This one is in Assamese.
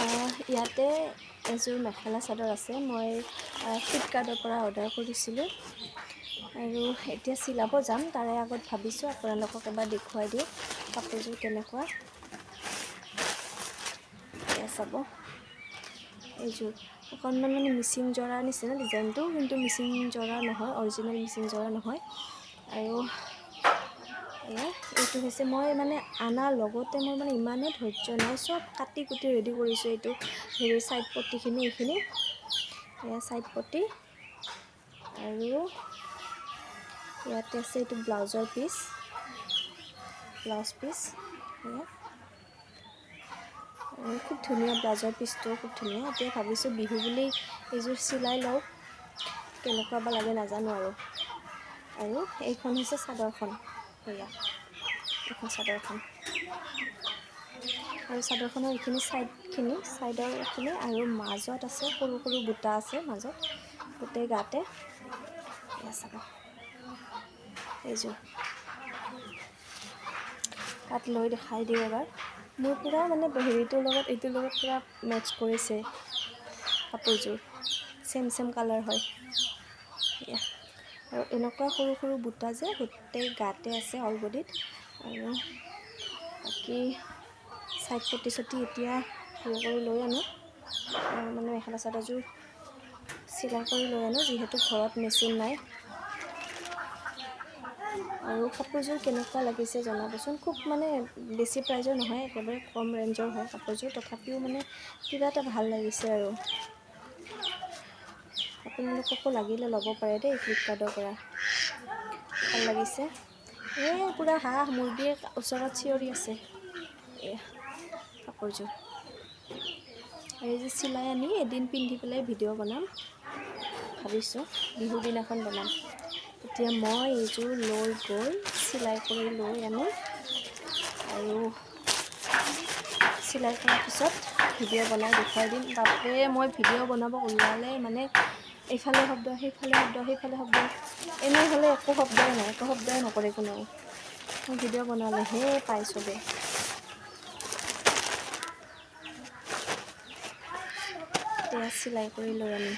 ইয়াতে এযোৰ মেখেলা চাদৰ আছে মই ফ্লিপকাৰ্টৰ পৰা অৰ্ডাৰ কৰিছিলোঁ আৰু এতিয়া চিলাব যাম তাৰে আগত ভাবিছোঁ আপোনালোকক এবাৰ দেখুৱাই দিওঁ কাপোৰযোৰ কেনেকুৱা এয়া চাব এইযোৰ অকণমান মানে মিচিং জৰাৰ নিচিনা ডিজাইনটো কিন্তু মিচিং জৰা নহয় অৰিজিনেল মিচিং জৰা নহয় আৰু এইটো হৈছে মই মানে আনাৰ লগতে মোৰ মানে ইমানেই ধৈৰ্য নাই চব কাটি কুটি ৰেডি কৰিছোঁ এইটো হেৰি ছাইড পট্টিখিনি এইখিনি এয়া ছাইড পট্টি আৰু ইয়াতে আছে এইটো ব্লাউজৰ পিচ ব্লাউজ পিচ খুব ধুনীয়া ব্লাউজৰ পিচটোও খুব ধুনীয়া এতিয়া ভাবিছোঁ বিহু বুলি এইযোৰ চিলাই লওঁ কেনেকুৱা বা লাগে নাজানো আৰু এইখন হৈছে চাদৰখন সেয়া এইখন চাদৰখন আৰু চাদৰখনৰ এইখিনি ছাইডৰ এইখিনি আৰু মাজত আছে সৰু সৰু বুটা আছে মাজত গোটেই গাতে এয়া চাব এইযোৰ তাত লৈ দেখাই দিওঁ এবাৰ মোৰ পূৰা মানে হেৰিটোৰ লগত এইটোৰ লগত পূৰা মেটচ কৰিছে কাপোৰযোৰ চেম কালাৰ হয় এয়া আৰু এনেকুৱা সৰু সৰু বুটা যে গোটেই গাতে আছে অল বডিত আৰু বাকী ছাইড পট্টি চটি এতিয়া হেৰি কৰি লৈ আনো মানে মেখেলা চাদৰযোৰ চিলাই কৰি লৈ আনো যিহেতু ঘৰত মেচিন নাই আৰু কাপোৰযোৰ কেনেকুৱা লাগিছে জনাবচোন খুব মানে বেছি প্ৰাইজৰ নহয় একেবাৰে কম ৰেঞ্জৰ হয় কাপোৰযোৰ তথাপিও মানে কিবা এটা ভাল লাগিছে আৰু আপোনালোককো লাগিলে ল'ব পাৰে দেই ফ্লিপকাৰ্টৰ পৰা ভাল লাগিছে পূৰা হাঁহ মুৰ্গীয়ে ওচৰত চিঞৰি আছে এয়া কাপোৰযোৰ আৰু এই যে চিলাই আনি এদিন পিন্ধি পেলাই ভিডিঅ' বনাম ভাবিছোঁ বিহুৰ দিনাখন বনাম এতিয়া মই এইযোৰ লৈ গৈ চিলাই কৰি লৈ আনো আৰু চিলাই কৰাৰ পিছত ভিডিঅ' বনাই দেখুৱাই দিম তাতে মই ভিডিঅ' বনাব ওলালে মানে এইফালে শব্দ সেইফালে শব্দ এনেই হ'লে একো শব্দই নকৰে কোনেও মই ভিডিঅ' বনালেহে পাই চবে এতিয়া চিলাই কৰি লৈ আনিম